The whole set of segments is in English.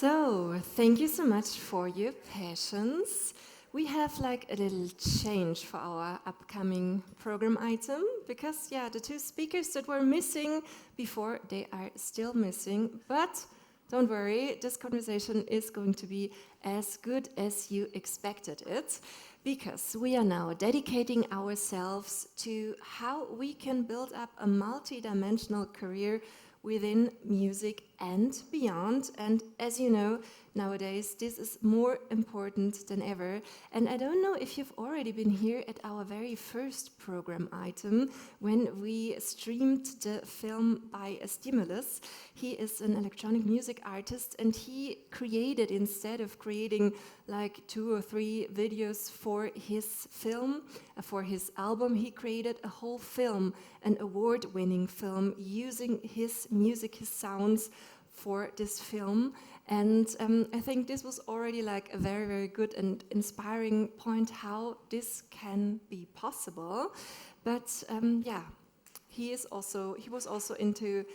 So, thank you so much for your patience. We have like a little change for our upcoming program item because, yeah, the two speakers that were missing before, they are still missing. But don't worry, this conversation is going to be as good as you expected it because we are now dedicating ourselves to how we can build up a multi-dimensional career within music and beyond. And as you know, nowadays this is more important than ever. And I don't know if you've already been here at our very first program item when we streamed the film by a Stimulus. He is an electronic music artist and he created, instead of creating like 2 or 3 videos for his film, for his album, he created a whole film, an award-winning film using his music, his sounds for this film. And I think this was already like a very, very good and inspiring point how this can be possible. But yeah, he was also into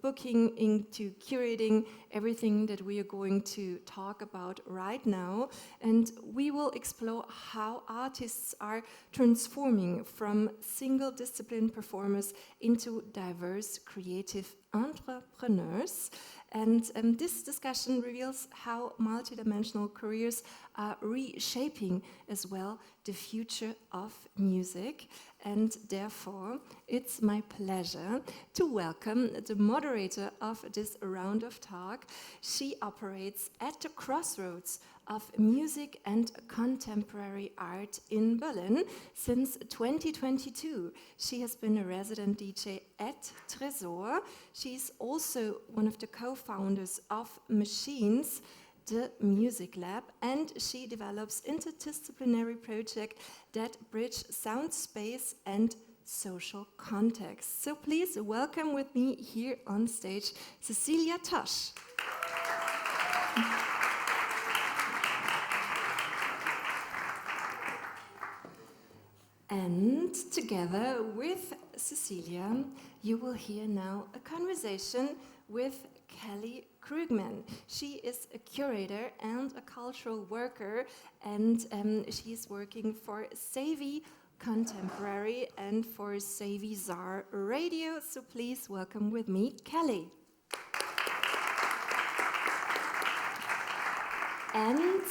booking, into curating everything that we are going to talk about right now. And we will explore how artists are transforming from single discipline performers into diverse creative entrepreneurs. And this discussion reveals how multidimensional careers are reshaping as well the future of music. And therefore, it's my pleasure to welcome the moderator of this round of talk. She operates at the crossroads of music and contemporary art in Berlin since 2022. She has been a resident DJ at Tresor. She's also one of the co-founders of Machines, the Music Lab, and she develops interdisciplinary projects that bridge sound space and social context. So please welcome with me here on stage Cecilia Tosh. And together with Cecilia, you will hear now a conversation with Kelly Krugman. She is a curator and a cultural worker, and she's working for Savvy Contemporary and for Savvy Czar Radio. So please welcome with me, Kelly. And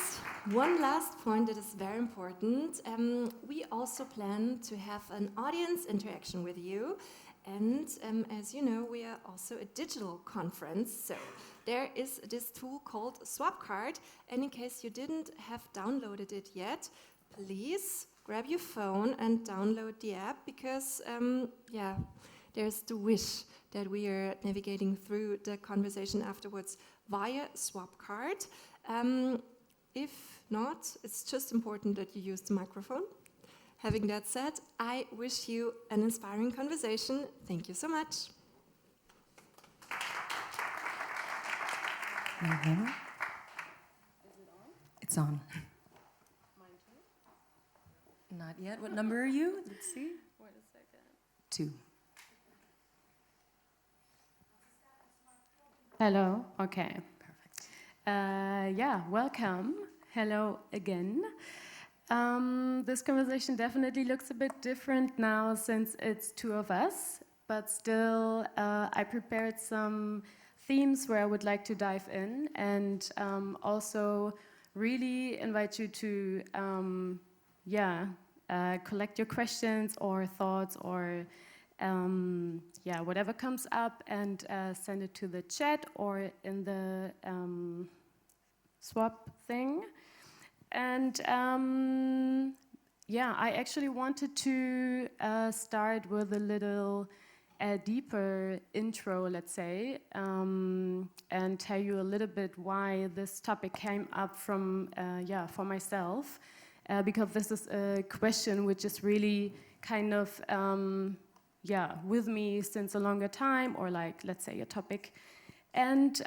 one last point that is very important, we also plan to have an audience interaction with you. And as you know, we are also a digital conference, so there is this tool called Swapcard, and in case you didn't have downloaded it yet, please grab your phone and download the app, because yeah, there's the wish that we are navigating through the conversation afterwards via Swapcard. If not, it's just important that you use the microphone. Having that said, I wish you an inspiring conversation. Thank you so much. Mm-hmm. Is it on? It's on. Mine too? Not yet. What number are you? Let's see. Wait a second. 2. Hello. Okay. Perfect. Yeah, welcome. Hello again. This conversation definitely looks a bit different now since it's 2 of us, but still I prepared some themes where I would like to dive in, and also really invite you to collect your questions or thoughts or whatever comes up, and send it to the chat or in the swap thing. And I actually wanted to start with a little deeper intro, let's say, and tell you a little bit why this topic came up from, for myself, because this is a question which is really kind of, with me since a longer time, or like, let's say, a topic. And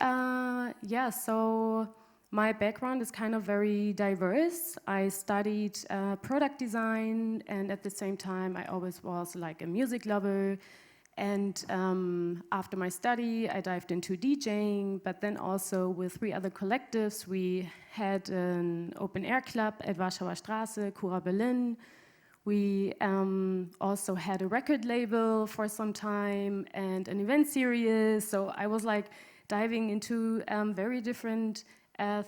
so my background is kind of very diverse. I studied product design, and at the same time, I always was like a music lover, And after my study, I dived into DJing, but then also with 3 other collectives, we had an open air club at Warschauer Straße, Cura Berlin. We also had a record label for some time and an event series. So I was like diving into very different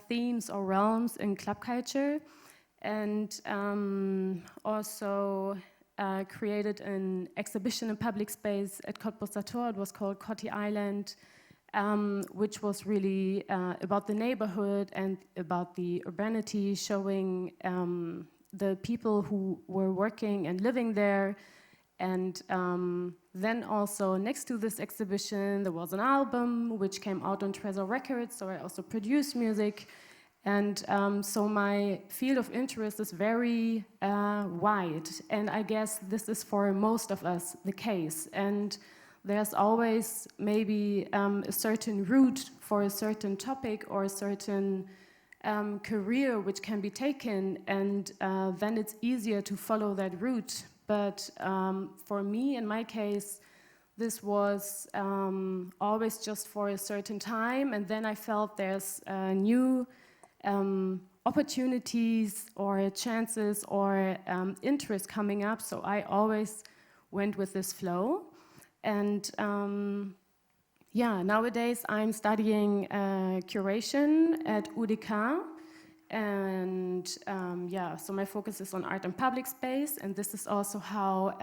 themes or realms in club culture. And also created an exhibition in public space at Cottbusser Tor. It was called Cotti Island, which was really about the neighborhood and about the urbanity, showing the people who were working and living there. And then also next to this exhibition, there was an album which came out on Treasure Records, so I also produced music. And so my field of interest is very wide, and I guess this is for most of us the case. And there's always maybe a certain route for a certain topic or a certain career which can be taken, and then it's easier to follow that route. But for me, in my case, this was always just for a certain time, and then I felt there's new opportunities or chances or interest coming up, so I always went with this flow. And yeah, nowadays I'm studying curation at UDK, and yeah, so my focus is on art and public space, and this is also how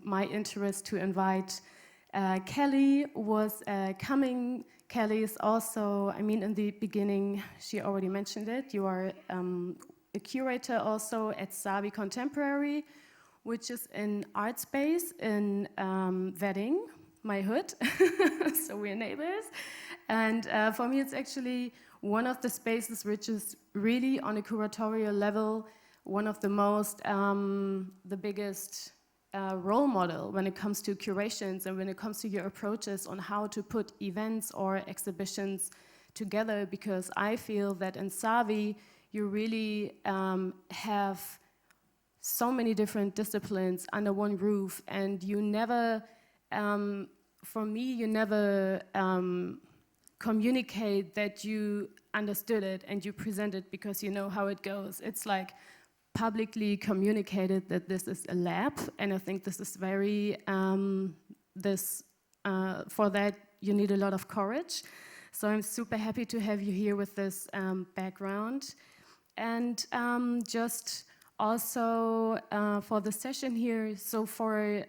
my interest to invite Kelly was coming. Kelly is also, I mean, in the beginning, she already mentioned it, you are a curator also at Savi Contemporary, which is an art space in Wedding, my hood, so we're neighbors. And for me, it's actually one of the spaces which is really on a curatorial level, one of the most, the biggest role model when it comes to curations and when it comes to your approaches on how to put events or exhibitions together, because I feel that in Savi you really have so many different disciplines under one roof, and you never, for me, you never communicate that you understood it and you present it because you know how it goes. It's like publicly communicated that this is a lab, and I think this is very, for that you need a lot of courage. So I'm super happy to have you here with this background. And just also for the session here, so for,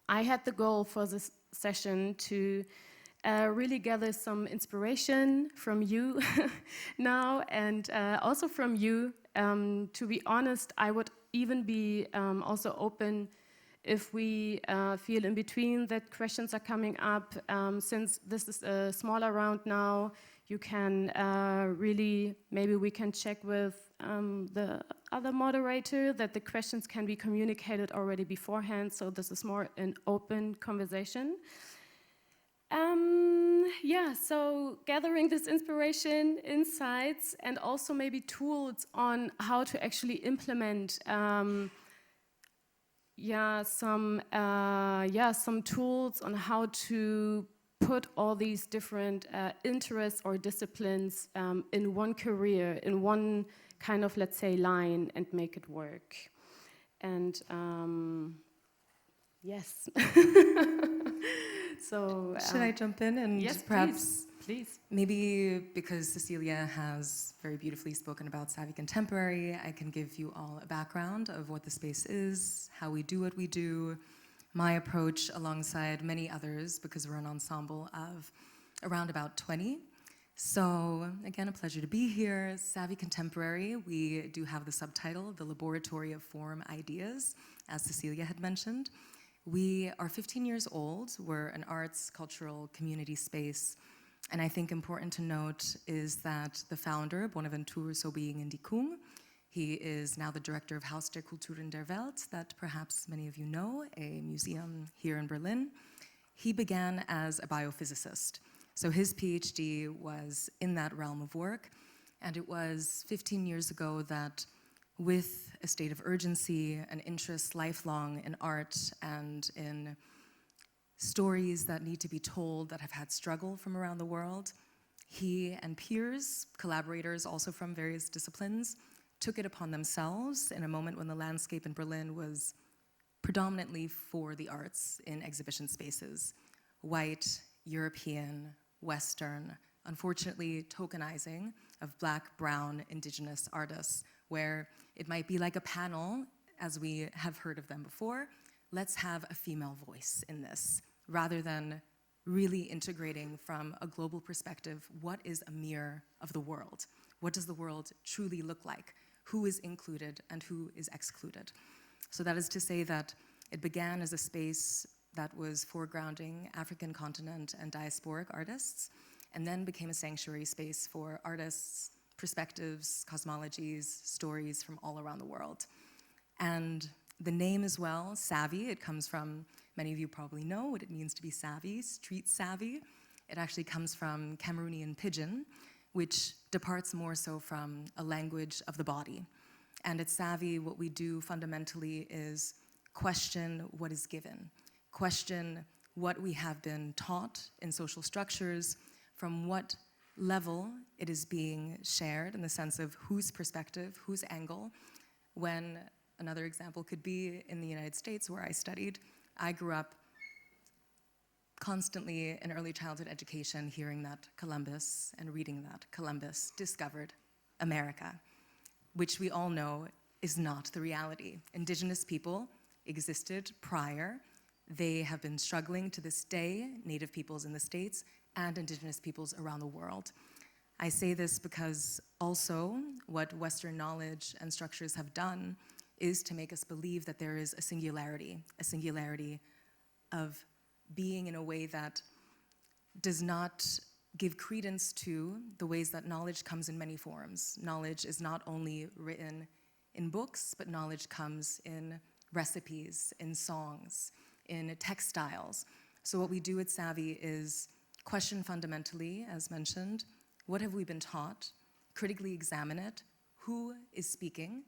I had the goal for this session to really gather some inspiration from you now, and also from you. To be honest, I would even be also open if we feel in between that questions are coming up. Since this is a smaller round now, you can really, maybe we can check with the other moderator that the questions can be communicated already beforehand, so this is more an open conversation. Yeah, so gathering this inspiration, insights, and also maybe tools on how to actually implement some tools on how to put all these different interests or disciplines in one career, in one kind of, let's say, line, and make it work. And yes. So should I jump in and yes, perhaps please. Maybe because Cecilia has very beautifully spoken about Savi Contemporary, I can give you all a background of what the space is, how we do what we do, my approach alongside many others, because we're an ensemble of around about 20. So again, a pleasure to be here. Savi Contemporary, we do have the subtitle, The Laboratory of Form Ideas, as Cecilia had mentioned. We are 15 years old. We're an arts, cultural, community space. And I think important to note is that the founder, Bonaventure Sobiying-Ndikung, he is now the director of Haus der Kulturen der Welt, that perhaps many of you know, a museum here in Berlin. He began as a biophysicist. So his PhD was in that realm of work. And it was 15 years ago that with a state of urgency, an interest lifelong in art and in stories that need to be told that have had struggle from around the world. He and peers, collaborators also from various disciplines, took it upon themselves in a moment when the landscape in Berlin was predominantly for the arts in exhibition spaces. White, European, Western, unfortunately tokenizing of Black, brown, indigenous artists, where it might be like a panel, as we have heard of them before. Let's have a female voice in this, rather than really integrating from a global perspective, what is a mirror of the world? What does the world truly look like? Who is included and who is excluded? So that is to say that it began as a space that was foregrounding African continent and diasporic artists, and then became a sanctuary space for artists, perspectives, cosmologies, stories from all around the world. And the name as well, savvy, it comes from, many of you probably know what it means to be savvy, street savvy. It actually comes from Cameroonian pidgin, which departs more so from a language of the body. And at Savvy, what we do fundamentally is question what is given, question what we have been taught in social structures, from what level it is being shared in the sense of whose perspective, whose angle. When another example could be in the United States where I studied, I grew up constantly in early childhood education hearing that Columbus and reading that Columbus discovered America, which we all know is not the reality. Indigenous people existed prior. They have been struggling to this day, Native peoples in the States and Indigenous peoples around the world. I say this because also what Western knowledge and structures have done is to make us believe that there is a singularity of being in a way that does not give credence to the ways that knowledge comes in many forms. Knowledge is not only written in books, but knowledge comes in recipes, in songs, in textiles. So what we do at Savvy is question fundamentally, as mentioned, what have we been taught, critically examine it, who is speaking,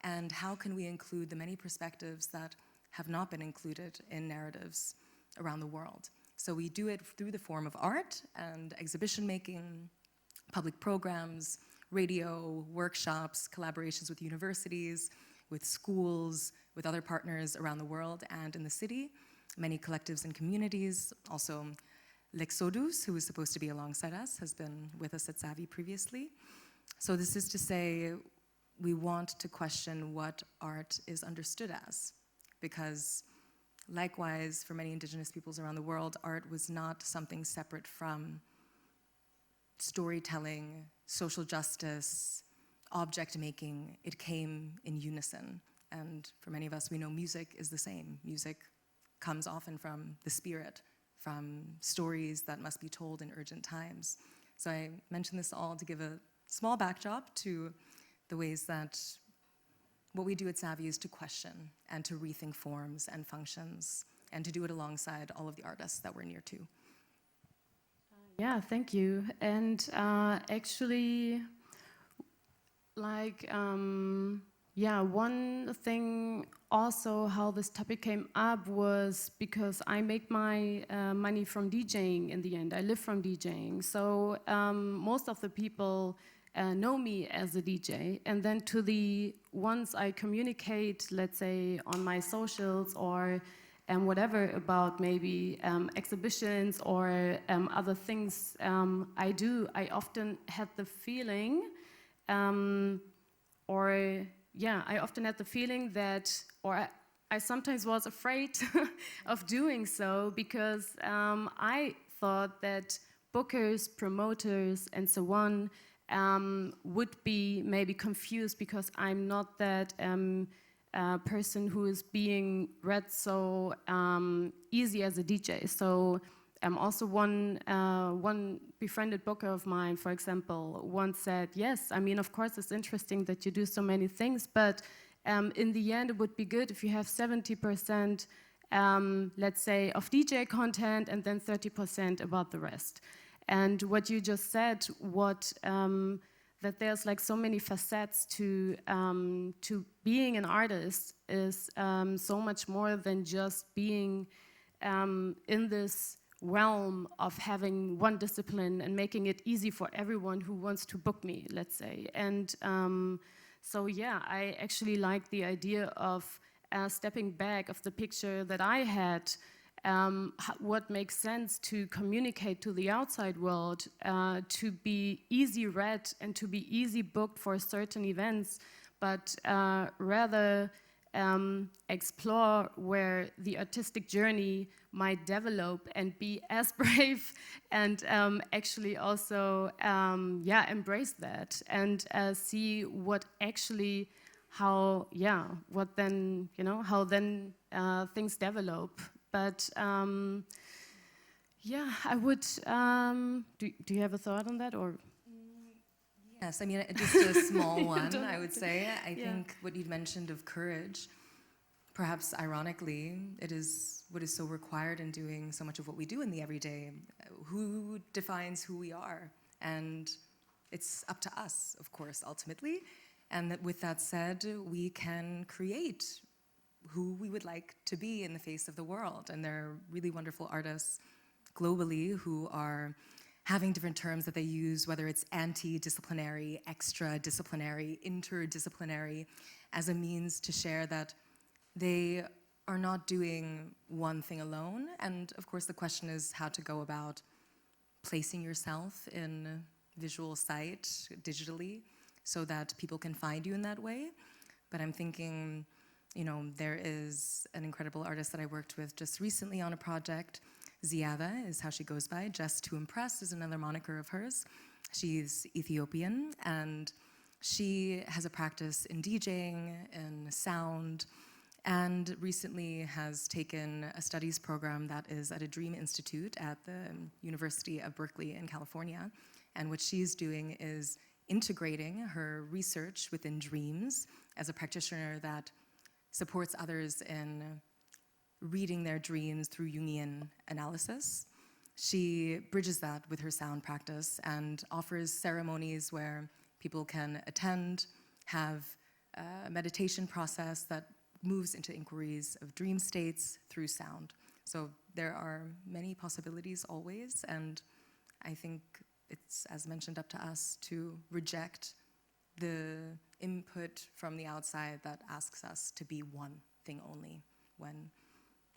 and how can we include the many perspectives that have not been included in narratives around the world. So we do it through the form of art and exhibition making, public programs, radio, workshops, collaborations with universities, with schools, with other partners around the world and in the city, many collectives and communities. Also, Lexodus, who is supposed to be alongside us, has been with us at Savvy previously. So this is to say, we want to question what art is understood as, because likewise, for many Indigenous peoples around the world, art was not something separate from storytelling, social justice, object making. It came in unison. And for many of us, we know music is the same. Music comes often from the spirit, from stories that must be told in urgent times. So I mention this all to give a small backdrop to the ways that what we do at Savvy is to question and to rethink forms and functions, and to do it alongside all of the artists that we're near to. Yeah, thank you. And actually, like, yeah, one thing also how this topic came up was because I make my money from DJing in the end. I live from DJing. So most of the people know me as a DJ. And then to the ones I communicate, let's say on my socials or whatever about maybe exhibitions or other things I do, I often had the feeling I often had the feeling that, or I sometimes was afraid of doing so because I thought that bookers, promoters, and so on would be maybe confused because I'm not that person who is being read so easy as a DJ. So also one befriended booker of mine, for example, once said, yes, I mean, of course, it's interesting that you do so many things, but in the end, it would be good if you have 70%, let's say, of DJ content and then 30% about the rest. And what you just said, what that there's like so many facets to being an artist is so much more than just being in this realm of having one discipline and making it easy for everyone who wants to book me, let's say. And so yeah, I actually like the idea of stepping back of the picture that I had, what makes sense to communicate to the outside world, to be easy read and to be easy booked for certain events, but rather explore where the artistic journey might develop and be as brave and actually also embrace that and see what actually how then things develop. But I would do you have a thought on that, or? Yes, I mean, just a small one, I would say. I think what you'd mentioned of courage, perhaps ironically, it is what is so required in doing so much of what we do in the everyday. Who defines who we are? And it's up to us, of course, ultimately. And that with that said, we can create who we would like to be in the face of the world. And there are really wonderful artists globally who are having different terms that they use, whether it's anti-disciplinary, extra-disciplinary, interdisciplinary, as a means to share that they are not doing one thing alone. And of course, the question is how to go about placing yourself in visual sight digitally so that people can find you in that way. But I'm thinking, there is an incredible artist that I worked with just recently on a project. Ziada is how she goes by. Just to Impress is another moniker of hers. She's Ethiopian, and she has a practice in DJing, in sound, and recently has taken a studies program that is at a Dream Institute at the University of Berkeley in California. And what she's doing is integrating her research within dreams as a practitioner that supports others in reading their dreams through Jungian analysis. She bridges that with her sound practice and offers ceremonies where people can attend, have a meditation process that moves into inquiries of dream states through sound. So there are many possibilities always, and I think it's, as mentioned, up to us to reject the input from the outside that asks us to be one thing only, when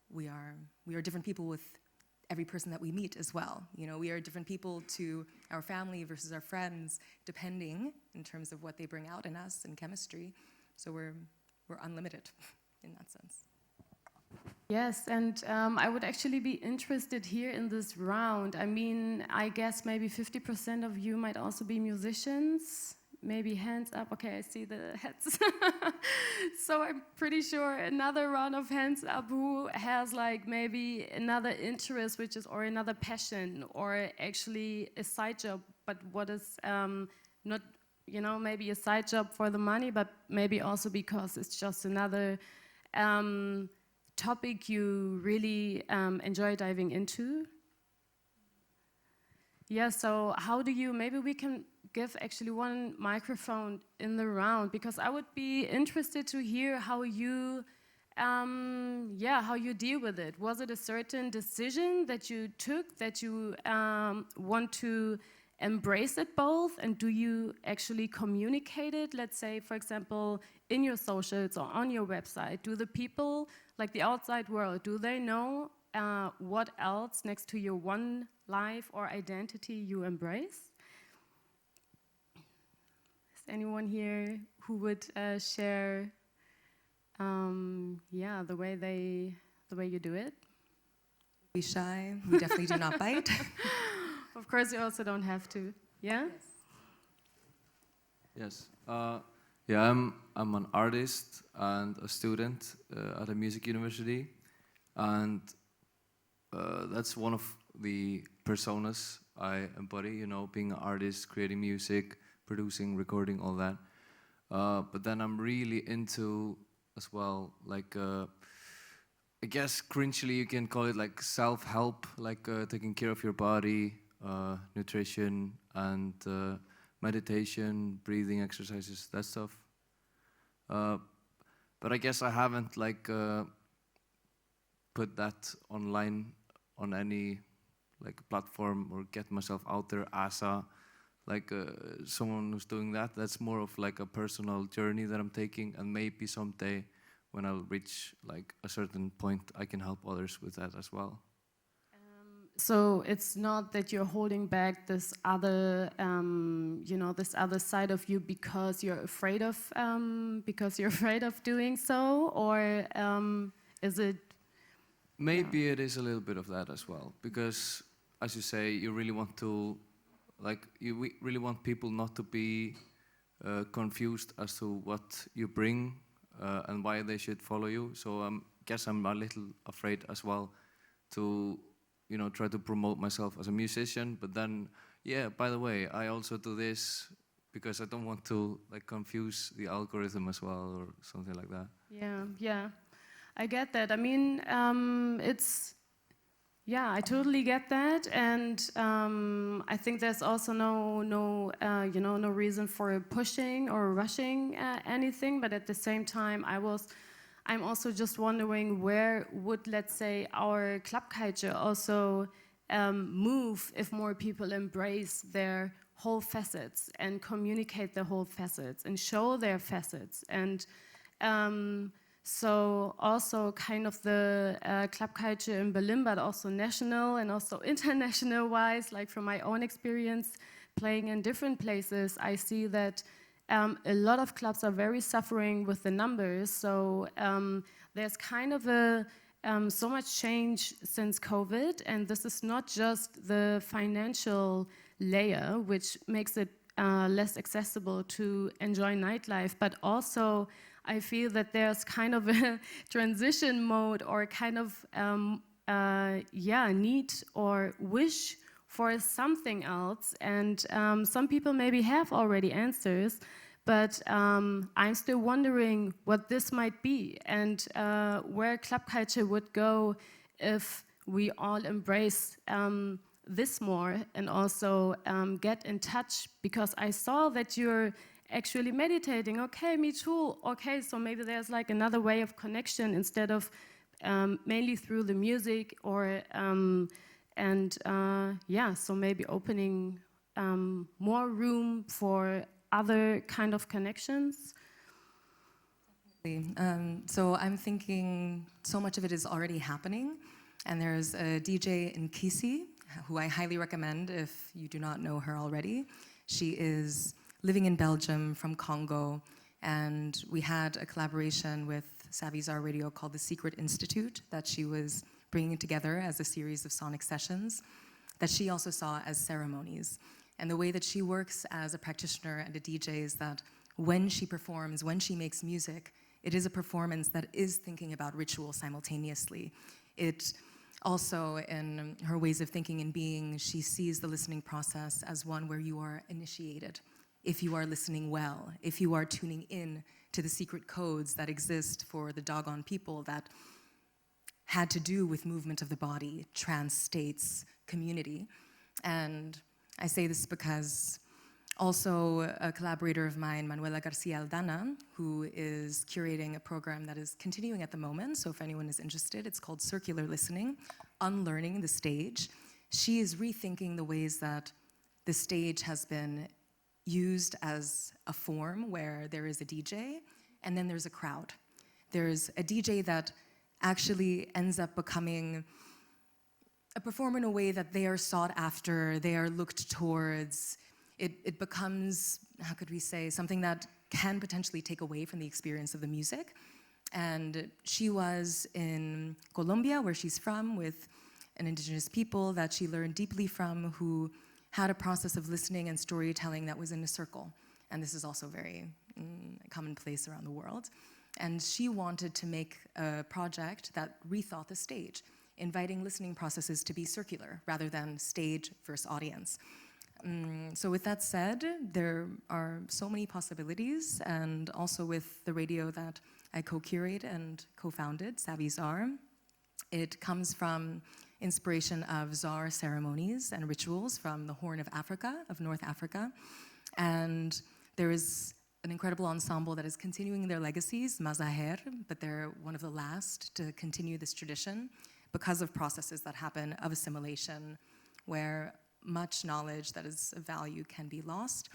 we are different people with every person that we meet as well. We are different people to our family versus our friends, depending in terms of what they bring out in us in chemistry. So we're unlimited in that sense. Yes, and I would actually be interested here in this round. I mean, I guess maybe 50% of you might also be musicians. Maybe hands up. Okay, I see the heads. So I'm pretty sure another round of hands up who has like maybe another interest, or another passion, or actually a side job, but what is not, maybe a side job for the money, but maybe also because it's just another topic you really enjoy diving into. Yeah, so how do you, maybe we can give actually one microphone in the round, because I would be interested to hear how you deal with it. Was it a certain decision that you took that you want to embrace it both, and do you actually communicate it? Let's say, for example, in your socials or on your website, do the people, like the outside world, do they know what else next to your one life or identity you embrace? Is anyone here who would share, the way you do it? Be shy. We definitely do not bite. Of course, you also don't have to. Yeah. Yes. I'm an artist and a student at a music university, and that's one of the personas I embody. Being an artist, creating music, producing, recording, all that. But then I'm really into as well, like I guess cringily you can call it like self-help, like taking care of your body, nutrition, and meditation, breathing exercises, that stuff. But I guess I haven't like put that online on any like platform or get myself out there as a like someone who's doing that. That's more of like a personal journey that I'm taking, and maybe someday when I'll reach like a certain point, I can help others with that as well. So it's not that you're holding back this other, this other side of you because you're afraid of doing so, or is it? Maybe it is a little bit of that as well, because as you say, you really want to, like, really want people not to be confused as to what you bring and why they should follow you. So I guess I'm a little afraid as well to, try to promote myself as a musician, but then, yeah, by the way, I also do this because I don't want to like confuse the algorithm as well or something like that. Yeah, I get that. I mean, I totally get that, and I think there's also no reason for pushing or rushing anything. But at the same time, I'm also just wondering where would, let's say, our club culture also move if more people embrace their whole facets and communicate their whole facets and show their facets. And so also kind of the club culture in Berlin, but also national and also international wise, like from my own experience playing in different places, I see that a lot of clubs are very suffering with the numbers. So there's kind of so much change since COVID, and this is not just the financial layer, which makes it less accessible to enjoy nightlife, but also I feel that there's kind of a transition mode or kind of need or wish for something else. And some people maybe have already answers, but I'm still wondering what this might be and where club culture would go if we all embrace this more and also get in touch, because I saw that you're actually meditating. Okay, me too. Okay, so maybe there's like another way of connection instead of mainly through the music or so maybe opening more room for other kind of connections. So I'm thinking so much of it is already happening, and there's a DJ in Kisi who I highly recommend if you do not know her already. She is living in Belgium from Congo, and we had a collaboration with Savizar Radio called the Secret Institute that she was bringing together as a series of sonic sessions that she also saw as ceremonies. And the way that she works as a practitioner and a DJ is that when she performs, when she makes music, it is a performance that is thinking about ritual simultaneously. It also, in her ways of thinking and being, she sees the listening process as one where you are initiated. If you are listening well, if you are tuning in to the secret codes that exist for the Dogon people that had to do with movement of the body, trance states, community. And I say this because also a collaborator of mine, Manuela Garcia Aldana, who is curating a program that is continuing at the moment, so if anyone is interested, it's called Circular Listening, Unlearning the Stage. She is rethinking the ways that the stage has been used as a form where there is a DJ and then there's a crowd. There's a DJ that actually ends up becoming a performer in a way that they are sought after, they are looked towards. It becomes, how could we say, something that can potentially take away from the experience of the music. And she was in Colombia, where she's from, with an indigenous people that she learned deeply from, who had a process of listening and storytelling that was in a circle. And this is also very commonplace around the world. And she wanted to make a project that rethought the stage, inviting listening processes to be circular rather than stage versus audience. So with that said, there are so many possibilities, and also with the radio that I co-curate and co-founded, Savizar, it comes from inspiration of Zar ceremonies and rituals from the Horn of Africa, of North Africa. And there is an incredible ensemble that is continuing their legacies, Mazaher, but they're one of the last to continue this tradition because of processes that happen of assimilation, where much knowledge that is of value can be lost.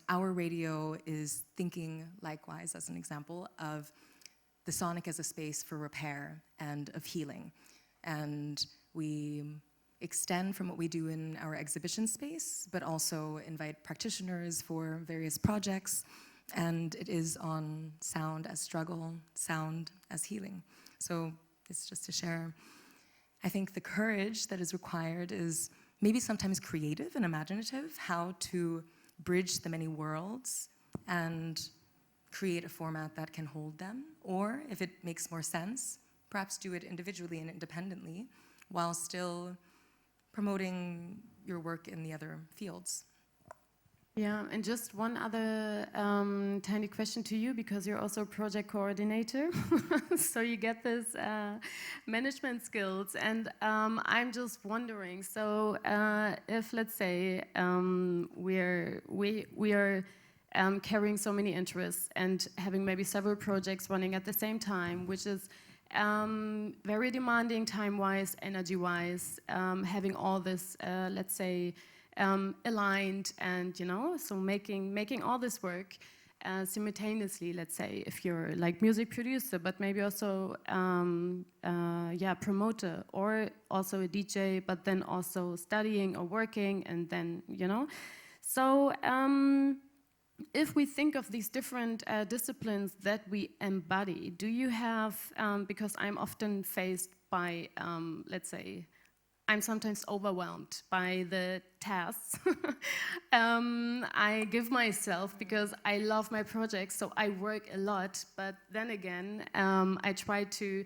Our radio is thinking, likewise, as an example, of the sonic as a space for repair and of healing. And we extend from what we do in our exhibition space, but also invite practitioners for various projects. And it is on sound as struggle, sound as healing. So it's just to share. I think the courage that is required is maybe sometimes creative and imaginative, how to bridge the many worlds and create a format that can hold them. Or if it makes more sense, perhaps do it individually and independently while still promoting your work in the other fields. Yeah, and just one other tiny question to you, because you're also a project coordinator, so you get this management skills, and I'm just wondering, so if, let's say, we are carrying so many interests and having maybe several projects running at the same time, which is very demanding time-wise, energy-wise, having all this, let's say, aligned, and so making all this work simultaneously. Let's say if you're like music producer, but maybe also promoter, or also a DJ, but then also studying or working, and then so. If we think of these different disciplines that we embody, do you have, because I'm often faced by, let's say, I'm sometimes overwhelmed by the tasks I give myself, because I love my projects, so I work a lot, but then again, I try to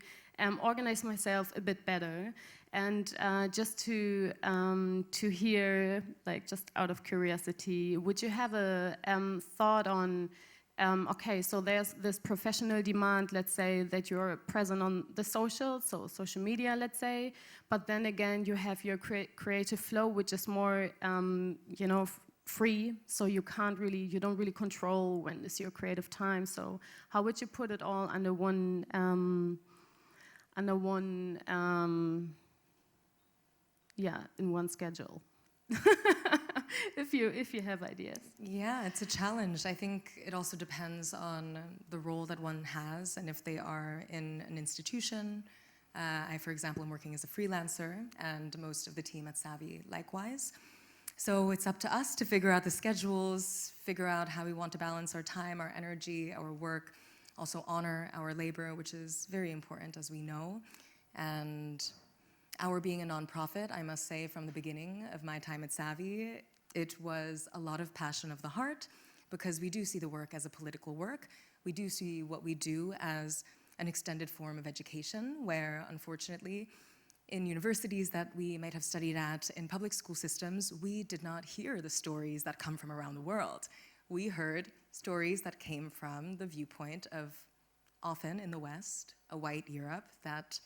organize myself a bit better. And just to hear, like, just out of curiosity, would you have a thought on, okay, so there's this professional demand, let's say, that you're present on the social media, let's say, but then again, you have your creative flow, which is more, free, so you don't really control when is your creative time. So how would you put it all under one, in one schedule? if you have ideas. Yeah, it's a challenge. I think it also depends on the role that one has, and if they are in an institution. I, for example, am working as a freelancer, and most of the team at Savvy likewise. So it's up to us to figure out the schedules, figure out how we want to balance our time, our energy, our work, also honor our labor, which is very important, as we know. And our being a nonprofit, I must say, from the beginning of my time at Savvy, it was a lot of passion of the heart, because we do see the work as a political work. We do see what we do as an extended form of education, where, unfortunately, in universities that we might have studied at, in public school systems, we did not hear the stories that come from around the world. We heard stories that came from the viewpoint of, often in the West, a white Europe that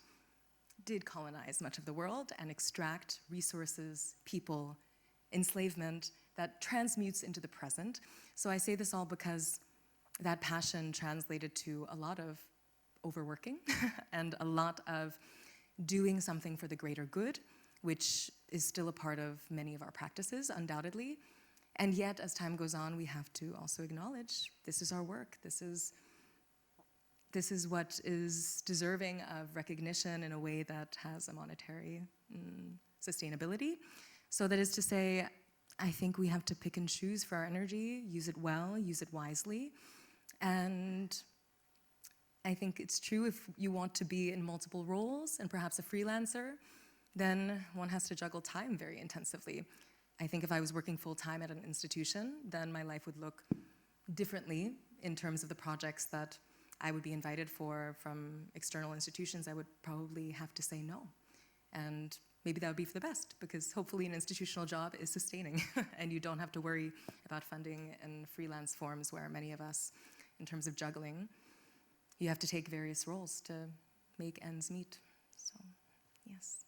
did colonize much of the world and extract resources, people, enslavement that transmutes into the present. So I say this all because that passion translated to a lot of overworking and a lot of doing something for the greater good, which is still a part of many of our practices, undoubtedly. And yet, as time goes on, we have to also acknowledge this is our work. This is what is deserving of recognition in a way that has a monetary sustainability. So that is to say, I think we have to pick and choose for our energy, use it well, use it wisely. And I think it's true, if you want to be in multiple roles and perhaps a freelancer, then one has to juggle time very intensively. I think if I was working full-time at an institution, then my life would look differently in terms of the projects that I would be invited for from external institutions. I would probably have to say no. And maybe that would be for the best, because hopefully an institutional job is sustaining and you don't have to worry about funding in freelance forms, where many of us, in terms of juggling, you have to take various roles to make ends meet. So, yes.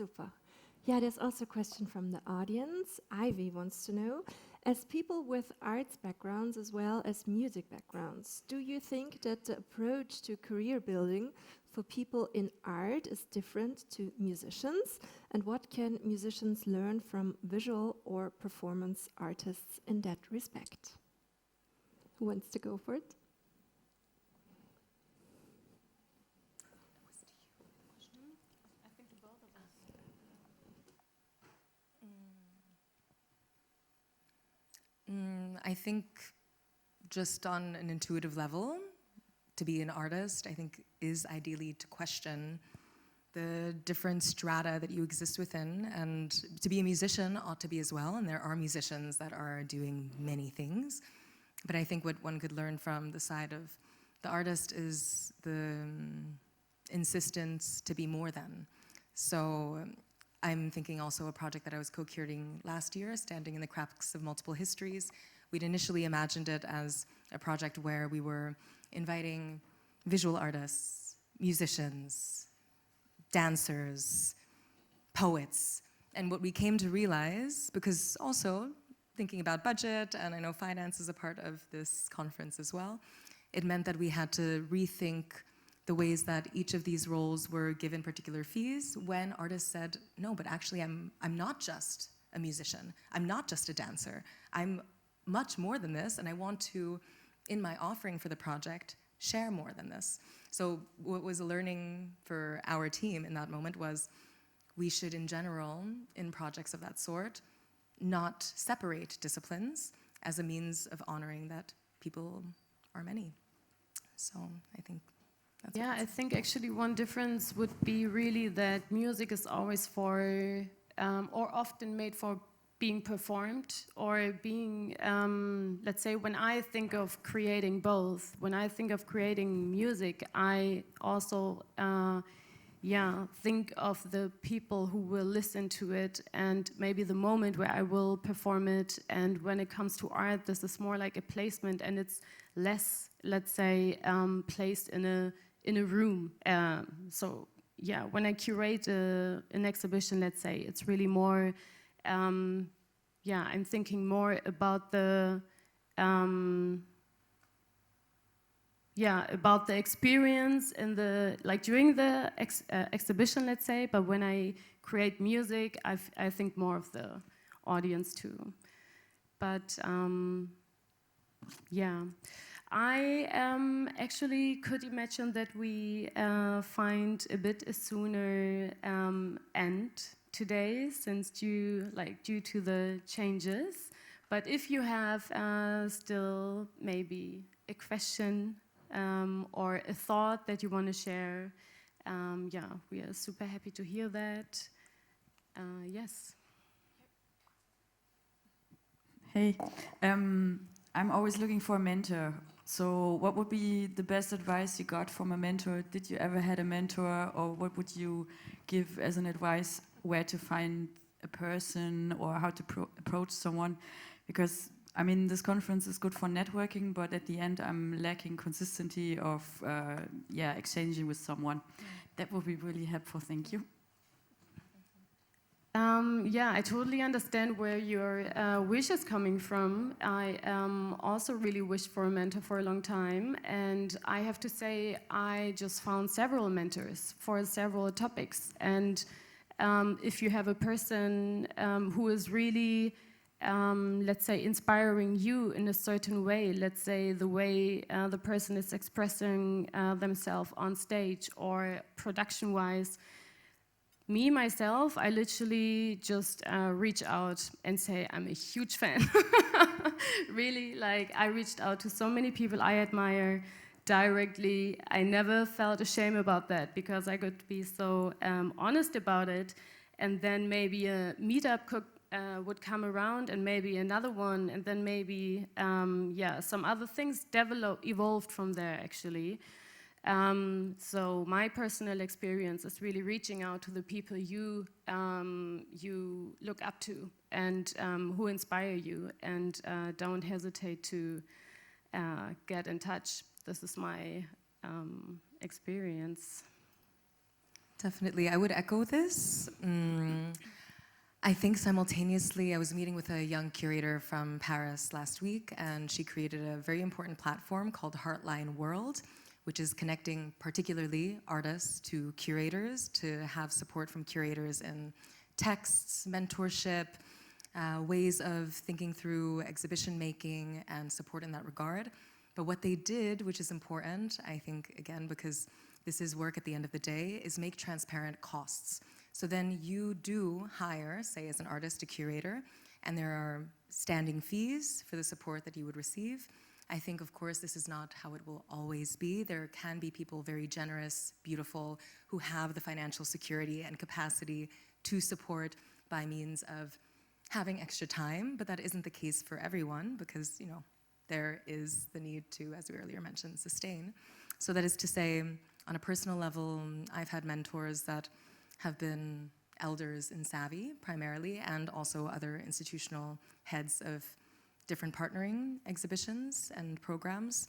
Super. Yeah, there's also a question from the audience. Ivy wants to know, as people with arts backgrounds as well as music backgrounds, do you think that the approach to career building for people in art is different to musicians? And what can musicians learn from visual or performance artists in that respect? Who wants to go for it? I think just on an intuitive level, to be an artist, I think is ideally to question the different strata that you exist within, and to be a musician ought to be as well, and there are musicians that are doing many things. But I think what one could learn from the side of the artist is the insistence to be more than. So I'm thinking also a project that I was co-curating last year, Standing in the Cracks of Multiple Histories. We'd initially imagined it as a project where we were inviting visual artists, musicians, dancers, poets. And what we came to realize, because also thinking about budget, and I know finance is a part of this conference as well, it meant that we had to rethink the ways that each of these roles were given particular fees when artists said, no, but actually I'm not just a musician, I'm not just a dancer, I'm much more than this, and I want to, in my offering for the project, share more than this. So what was a learning for our team in that moment was we should, in general, in projects of that sort, not separate disciplines as a means of honoring that people are many. So I think that's yeah, I think actually one difference would be really that music is always for, or often made for being performed, or being, let's say, when I think of creating both, when I think of creating music, I also, think of the people who will listen to it, and maybe the moment where I will perform it. And when it comes to art, this is more like a placement, and it's less, let's say, placed in a room. So yeah, when I curate an exhibition, let's say, it's really more, I'm thinking more about the, about the experience in the, like during the exhibition, let's say. But when I create music, I think more of the audience too. But I actually could imagine that we find a bit a sooner end today, since due to the changes. But if you have still maybe a question or a thought that you want to share, we are super happy to hear that. Yes. Hey, I'm always looking for a mentor. So what would be the best advice you got from a mentor? Did you ever had a mentor, or what would you give as an advice where to find a person or how to approach someone? Because I mean, this conference is good for networking, but at the end I'm lacking consistency of exchanging with someone. That would be really helpful. Thank you. I totally understand where your wish is coming from. I also really wished for a mentor for a long time, and I have to say I just found several mentors for several topics. And if you have a person who is really, let's say, inspiring you in a certain way, let's say the way the person is expressing themselves on stage or production-wise, myself, I literally just reach out and say I'm a huge fan. Really, like, I reached out to so many people I admire directly. I never felt ashamed about that because I could be so honest about it. And then maybe a meetup would come around, and maybe another one, and then maybe some other things evolved from there actually. So my personal experience is really reaching out to the people you look up to and who inspire you, and don't hesitate to get in touch. This is my experience. Definitely, I would echo this. I think simultaneously, I was meeting with a young curator from Paris last week, and she created a very important platform called Heartline World, which is connecting particularly artists to curators, to have support from curators in texts, mentorship, ways of thinking through exhibition making and support in that regard. But what they did, which is important, I think, again, because this is work at the end of the day, is make transparent costs. So then you do hire, say as an artist, a curator, and there are standing fees for the support that you would receive. I think, of course, this is not how it will always be. There can be people very generous, beautiful, who have the financial security and capacity to support by means of having extra time, but that isn't the case for everyone because, you know, there is the need to, as we earlier mentioned, sustain. So that is to say, on a personal level, I've had mentors that have been elders in Savvy primarily, and also other institutional heads of different partnering exhibitions and programs.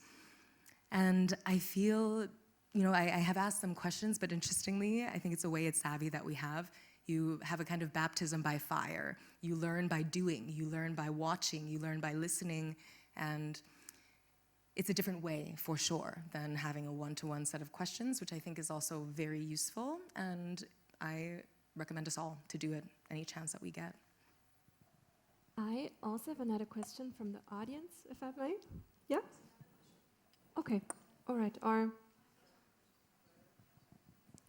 And I feel, you know, I have asked them questions, but interestingly, I think it's a way at Savvy that we have. You have a kind of baptism by fire. You learn by doing, you learn by watching, you learn by listening, and it's a different way, for sure, than having a one-to-one set of questions, which I think is also very useful, and I recommend us all to do it any chance that we get. I also have another question from the audience, if I may. Yeah? Okay, all right.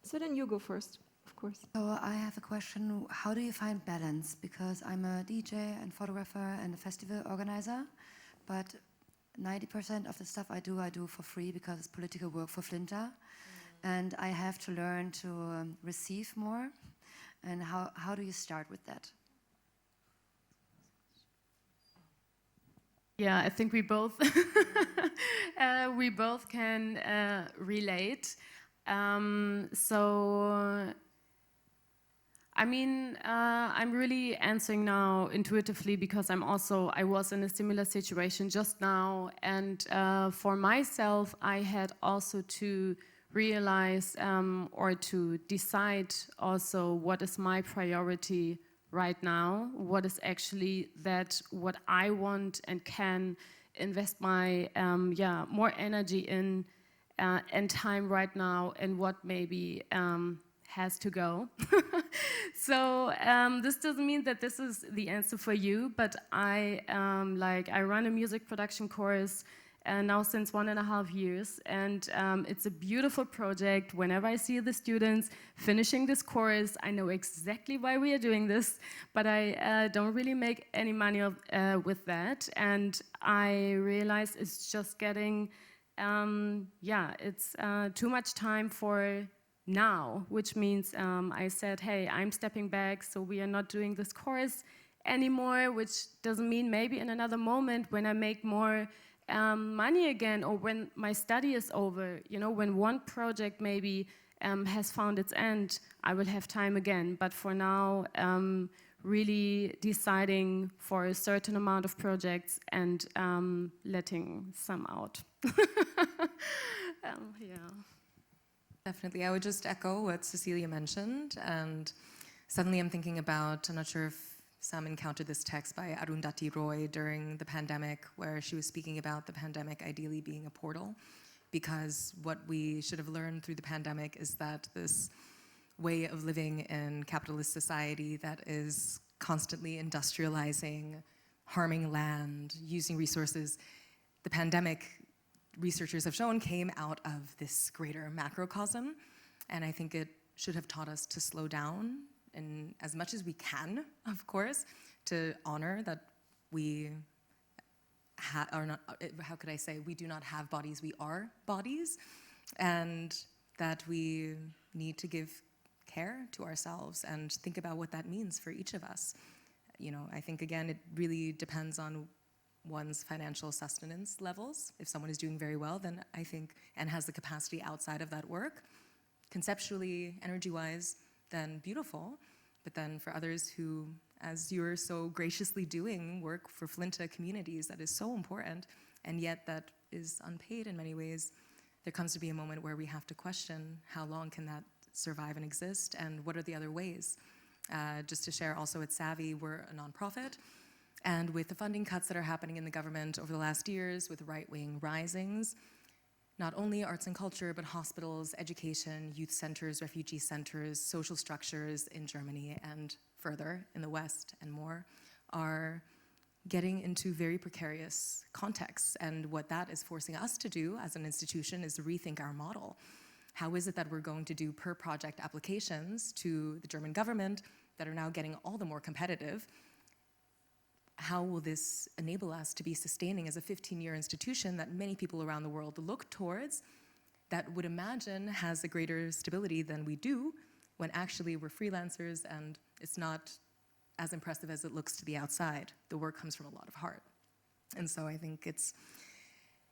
So then you go first, of course. So I have a question. How do you find balance? Because I'm a DJ and photographer and a festival organizer, but 90% of the stuff I do for free because it's political work for Flinter. And I have to learn to receive more. And how do you start with that? Yeah, I think we both can relate. I mean, I'm really answering now intuitively because I was in a similar situation just now, and for myself, I had also to realize or to decide also what is my priority right now, what is actually what I want and can invest my more energy in and time right now, and what maybe has to go. So this doesn't mean that this is the answer for you, but I run a music production course now since 1.5 years, and it's a beautiful project. Whenever I see the students finishing this course, I know exactly why we are doing this, but I don't really make any money with that, and I realize it's just getting, it's too much time for now, which means I said, hey, I'm stepping back, so we are not doing this course anymore, which doesn't mean maybe in another moment when I make more money again, or when my study is over, you know, when one project maybe has found its end, I will have time again. But for now, really deciding for a certain amount of projects and letting some out. Yeah. Definitely, I would just echo what Cecilia mentioned, and suddenly I'm thinking about, I'm not sure if Sam encountered this text by Arundhati Roy during the pandemic, where she was speaking about the pandemic ideally being a portal, because what we should have learned through the pandemic is that this way of living in capitalist society that is constantly industrializing, harming land, using resources, the pandemic, researchers have shown, came out of this greater macrocosm, and I think it should have taught us to slow down, and as much as we can, of course, to honor that we are not, how could I say, we do not have bodies, we are bodies, and that we need to give care to ourselves and think about what that means for each of us. You know, I think, again, it really depends on one's financial sustenance levels. If someone is doing very well, then I think, and has the capacity outside of that work, conceptually, energy-wise, then beautiful. But then for others who, as you're so graciously doing, work for Flinta communities, that is so important, and yet that is unpaid in many ways, there comes to be a moment where we have to question how long can that survive and exist, and what are the other ways? Just to share also at Savvy, we're a nonprofit, and with the funding cuts that are happening in the government over the last years, with right-wing risings, not only arts and culture, but hospitals, education, youth centers, refugee centers, social structures in Germany and further in the West and more are getting into very precarious contexts. And what that is forcing us to do as an institution is to rethink our model. How is it that we're going to do per project applications to the German government that are now getting all the more competitive? How will this enable us to be sustaining as a 15-year institution that many people around the world look towards, that would imagine has a greater stability than we do, when actually we're freelancers and it's not as impressive as it looks to the outside. The work comes from a lot of heart. And so I think it's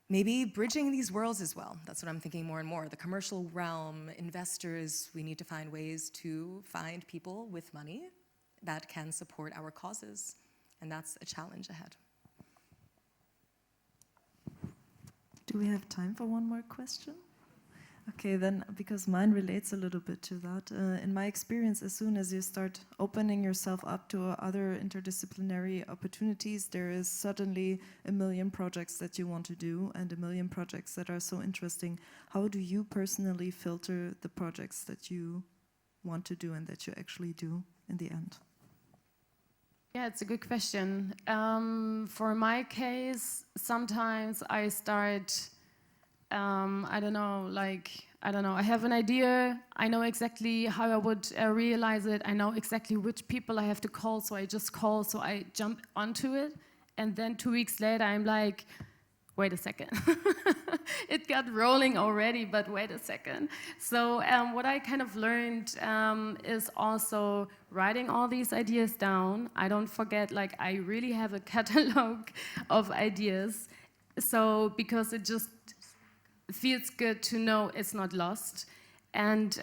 maybe bridging these worlds as well. That's what I'm thinking more and more. The commercial realm, investors, we need to find ways to find people with money that can support our causes. And that's a challenge ahead. Do we have time for one more question? Okay, then, because mine relates a little bit to that. In my experience, as soon as you start opening yourself up to other interdisciplinary opportunities, there is suddenly a million projects that you want to do and a million projects that are so interesting. How do you personally filter the projects that you want to do and that you actually do in the end? Yeah, it's a good question. For my case, sometimes I start, I don't know, I have an idea, I know exactly how I would realize it, I know exactly which people I have to call, so I just call, so I jump onto it, and then 2 weeks later I'm like, wait a second. It got rolling already, but wait a second. So what I kind of learned is also writing all these ideas down. I don't forget, like, I really have a catalog of ideas. So because it just feels good to know it's not lost. And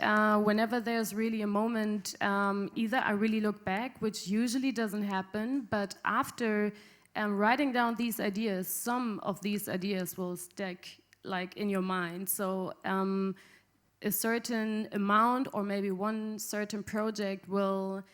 whenever there's really a moment, either I really look back, which usually doesn't happen, but after writing down these ideas, some of these ideas will stick like in your mind. So a certain amount or maybe one certain project will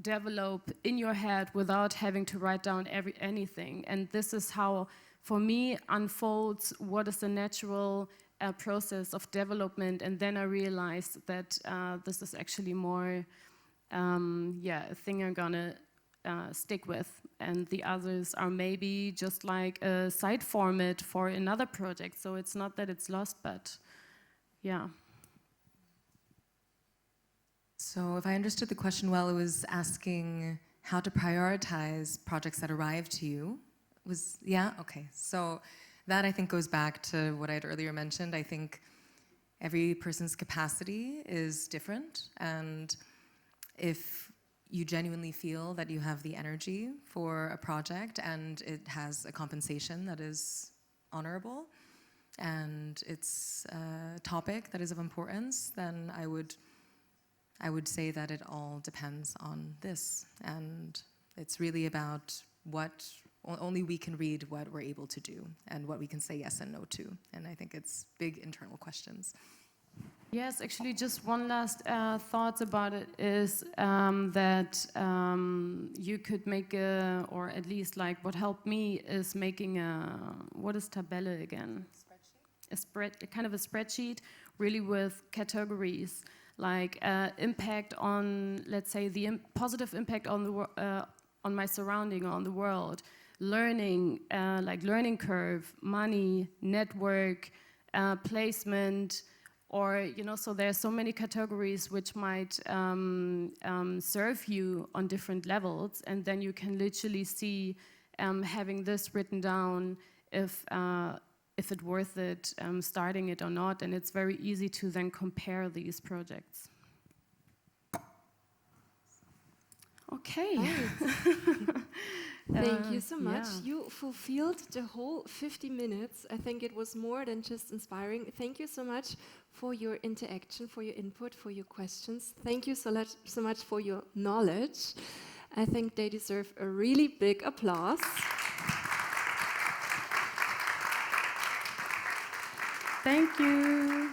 develop in your head without having to write down anything. And this is how, for me, unfolds what is the natural process of development. And then I realized that this is actually more, a thing I'm gonna stick with, and the others are maybe just like a side format for another project. So it's not that it's lost, but yeah. So if I understood the question well, it was asking how to prioritize projects that arrive to you. Okay. So that, I think, goes back to what I had earlier mentioned. I think every person's capacity is different, and if you genuinely feel that you have the energy for a project and it has a compensation that is honorable and it's a topic that is of importance, then I would say that it all depends on this. And it's really about what only we can read what we're able to do and what we can say yes and no to. And I think it's big internal questions. Yes, actually, just one last thought about it is that you could make or at least like what helped me is making what is Tabelle again? Kind of a spreadsheet, really with categories, like impact on, let's say, the positive impact on the on my surrounding, on the world, learning, like learning curve, money, network, placement. Or, so there are so many categories which might serve you on different levels, and then you can literally see, having this written down, if it's worth it, starting it or not, and it's very easy to then compare these projects. Okay. Thank you so much. Yeah. You fulfilled the whole 50 minutes. I think it was more than just inspiring. Thank you so much for your interaction, for your input, for your questions. Thank you so much for your knowledge. I think they deserve a really big applause. Thank you.